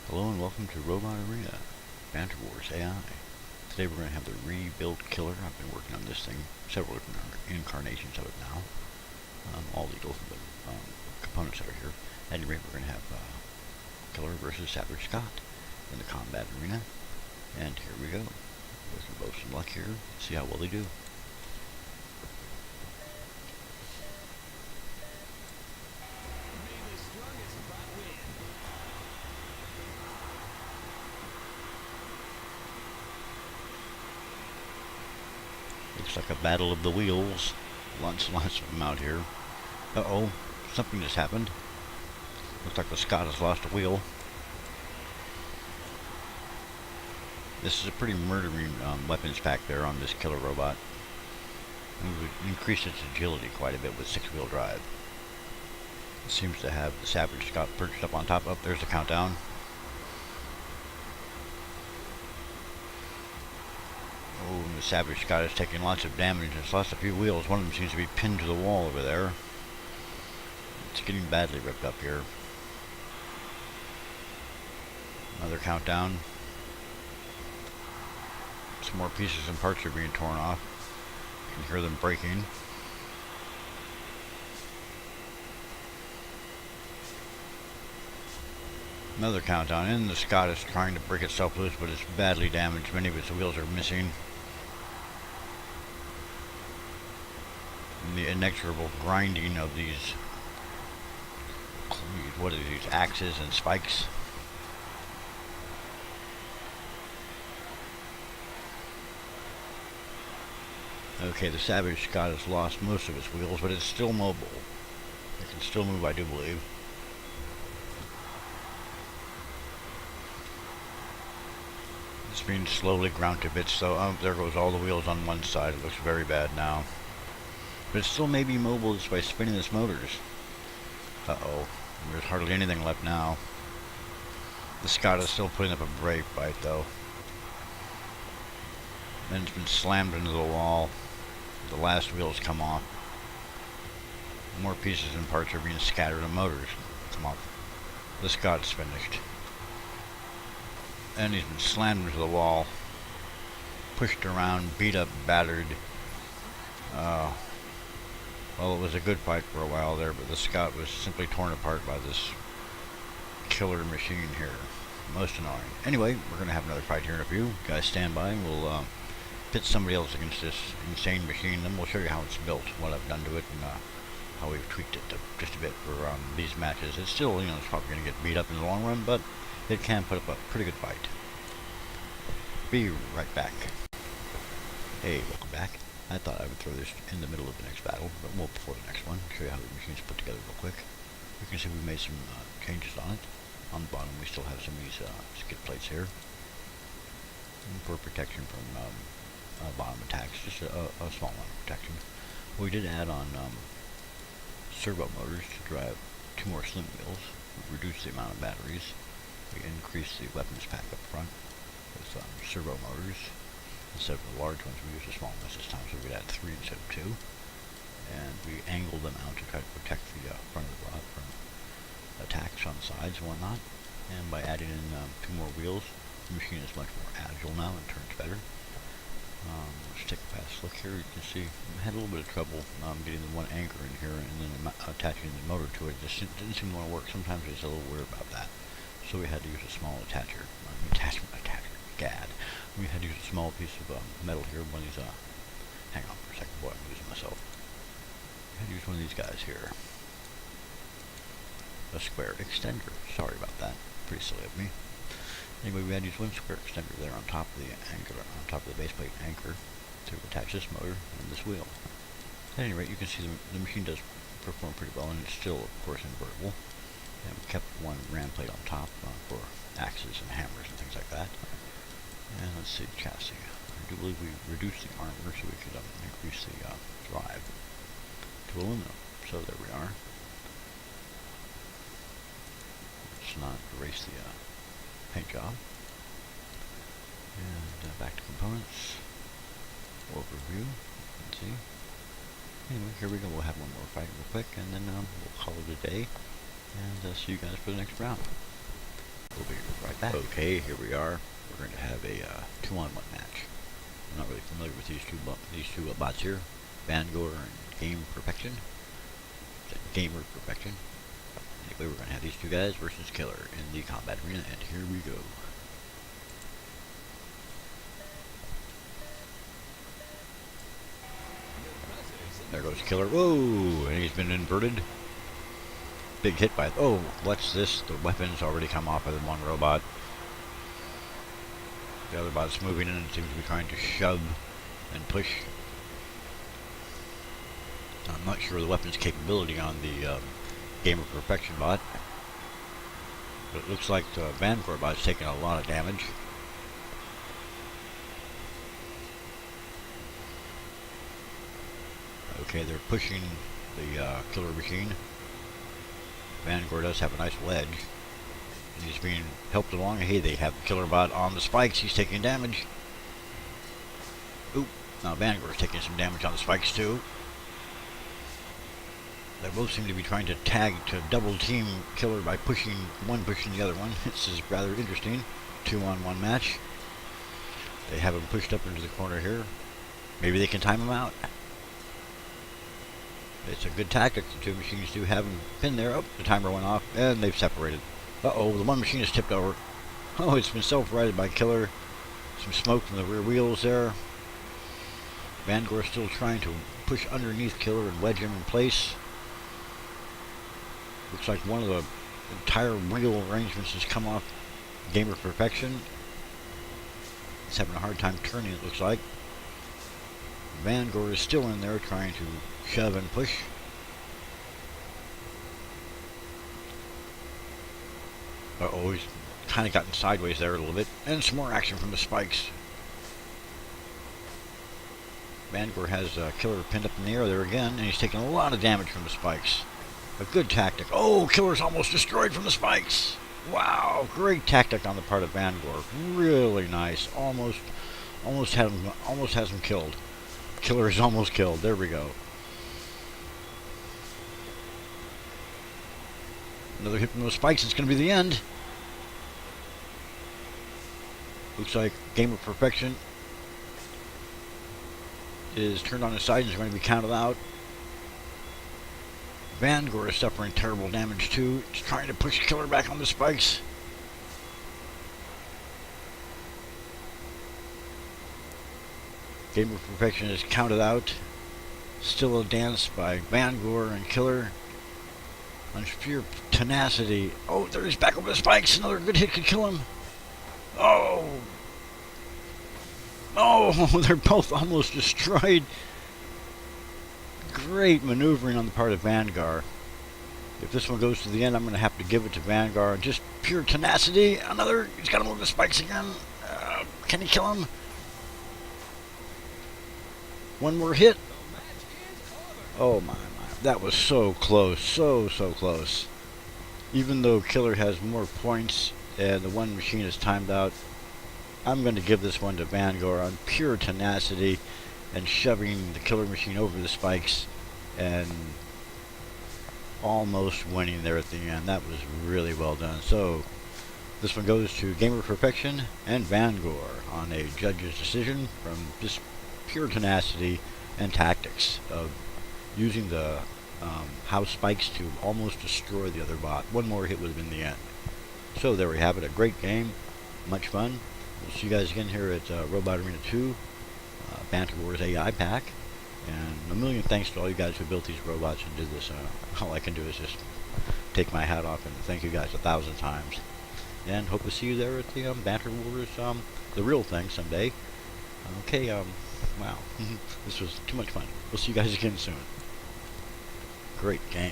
Hello and welcome to Robot Arena, Banter Wars AI. Today we're going to have the rebuilt killer. I've been working on this thing, several different incarnations of it now. All legal, but components that are here. At any rate, we're going to have Killer versus Savage Scott in the combat arena. And here we go. Wish them both some luck here. See how well they do. Looks like a battle of the wheels. Lots and lots of them out here. Uh-oh, something just happened. Looks like the Scott has lost a wheel. This is a pretty murdering weapons pack there on this killer robot. And we would increase its agility quite a bit with 6-wheel drive. It seems to have the Savage Scott perched up on top. Oh, there's the countdown. Oh, the Savage Scott is taking lots of damage. It's lost a few wheels. One of them seems to be pinned to the wall over there. It's getting badly ripped up here. Another countdown. Some more pieces and parts are being torn off. You can hear them breaking. Another countdown, and the Scott is trying to break itself loose, but it's badly damaged. Many of its wheels are missing. And the inexorable grinding of these, what are these, axes and spikes? Okay, the Savage Scott has lost most of its wheels, but it's still mobile. It can still move, I do believe. It's being slowly ground to bits, so there goes all the wheels on one side. It looks very bad now. But it still may be mobile just by spinning its motors. Uh-oh. There's hardly anything left now. The Scott is still putting up a brave fight, though. Then it's been slammed into the wall. The last wheels come off. More pieces and parts are being scattered and motors come off. The Scott's finished. And he's been slammed into the wall. Pushed around, beat up, battered. Well, it was a good fight for a while there, but the Scott was simply torn apart by this killer machine here. Most annoying. Anyway, we're going to have another fight here in a few. You guys stand by and we'll pit somebody else against this insane machine. Then we'll show you how it's built, what I've done to it, and how we've tweaked it just a bit for these matches. It's still, it's probably going to get beat up in the long run, but it can put up a pretty good fight. Be right back. Hey, welcome back. I thought I would throw this in the middle of the next battle, but well, before the next one, show you how the machine's put together real quick. You can see we made some changes on it. On the bottom, we still have some of these skid plates here for protection from bottom attacks, just a small amount of protection. We did add on servo motors to drive 2 more slim wheels. We reduced the amount of batteries. We increased the weapons pack up front with servo motors. Instead of the large ones, we used the small ones this time, so we'd add 3 instead of 2. And we angled them out to try to protect the front of the rod from attacks on the sides and whatnot. And by adding in 2 more wheels, the machine is much more agile now and turns better. Let's take a fast look here. You can see we had a little bit of trouble getting the one anchor in here and then attaching the motor to it. It just didn't seem to want to work. Sometimes it's a little weird about that. So we had to use a small attachment, gad. We had to use a small piece of metal here, one of these, hang on for a second, boy, I'm losing myself. We had to use one of these guys here. A square extender. Sorry about that. Pretty silly of me. Anyway, we had to use one square extender there on top of the anchor, on top of the base plate anchor to attach this motor and this wheel. At any rate, you can see the machine does perform pretty well, and it's still, of course, invertible. And we kept one ram plate on top for axes and hammers and things like that. And let's see, chassis. I do believe we reduced the armor so we could increase the drive to aluminum. So there we are. Let's not erase the paint job. And back to components. Overview. Let's see. Anyway, here we go. We'll have one more fight real quick, and then we'll call it a day. And see you guys for the next round. We'll be right back. Okay, here we are. We're going to have a 2-on-1 match. I'm not really familiar with these two bots here. Bangor and Gamer Perfection. Anyway, we're going to have these two guys versus Killer in the combat arena, and here we go. There goes Killer. Whoa! And he's been inverted. Big hit by... Oh, what's this? The weapon's already come off of the one robot. The other bot's moving in and seems to be trying to shove and push. I'm not sure of the weapon's capability on the Gamer Perfection bot. But it looks like the Banter bot's taking a lot of damage. Okay, they're pushing the Killer machine. Vanguard does have a nice ledge. And he's being helped along. Hey, they have the Killer bot on the spikes. He's taking damage. Oop. Now Vanguard's taking some damage on the spikes too. They both seem to be trying to double team Killer by pushing the other one. This is rather interesting. 2-on-1 match. They have him pushed up into the corner here. Maybe they can time him out. It's a good tactic. The two machines do have him pinned there. Oh, the timer went off, and they've separated. Uh-oh, the one machine is tipped over. Oh, it's been self-righted by Killer. Some smoke from the rear wheels there. Vanguard still trying to push underneath Killer and wedge him in place. Looks like one of the entire wheel arrangements has come off Gamer Perfection. It's having a hard time turning, it looks like. Vanguard is still in there trying to shove and push. Uh-oh, he's kind of gotten sideways there a little bit. And some more action from the spikes. Vanguard has Killer pinned up in the air there again, and he's taking a lot of damage from the spikes. A good tactic. Oh, Killer's almost destroyed from the spikes. Wow, great tactic on the part of Vanguard. Really nice. Almost has him killed. Killer is almost killed. There we go. Another hit from those spikes. It's going to be the end. Looks like Gamer Perfection is turned on his side and is going to be counted out. Vanguard is suffering terrible damage too. It's trying to push Killer back on the spikes. Gamer Perfection is counted out. Still a dance by Vanguard and Killer. On sheer tenacity. Oh, there he's back over the spikes. Another good hit could kill him. Oh! Oh, they're both almost destroyed. Great maneuvering on the part of Vanguard. If this one goes to the end, I'm going to have to give it to Vanguard. Just pure tenacity. Another. He's got him over the spikes again. Can he kill him? One more hit. Oh my. That was so close. So close. Even though Killer has more points and the one machine is timed out, I'm going to give this one to Vanguard on pure tenacity and shoving the Killer machine over the spikes and almost winning there at the end. That was really well done. So this one goes to Gamer Perfection and Vanguard on a judge's decision from just pure tenacity and tactics of using the house spikes to almost destroy the other bot. One more hit would have been the end. So there we have it. A great game. Much fun. We'll see you guys again here at Robot Arena 2. Banter Wars AI pack. And a million thanks to all you guys who built these robots and did this. All I can do is just take my hat off and thank you guys 1,000 times. And hope to see you there at the Banter Wars, the real thing someday. Okay, wow. This was too much fun. We'll see you guys again soon. Great game.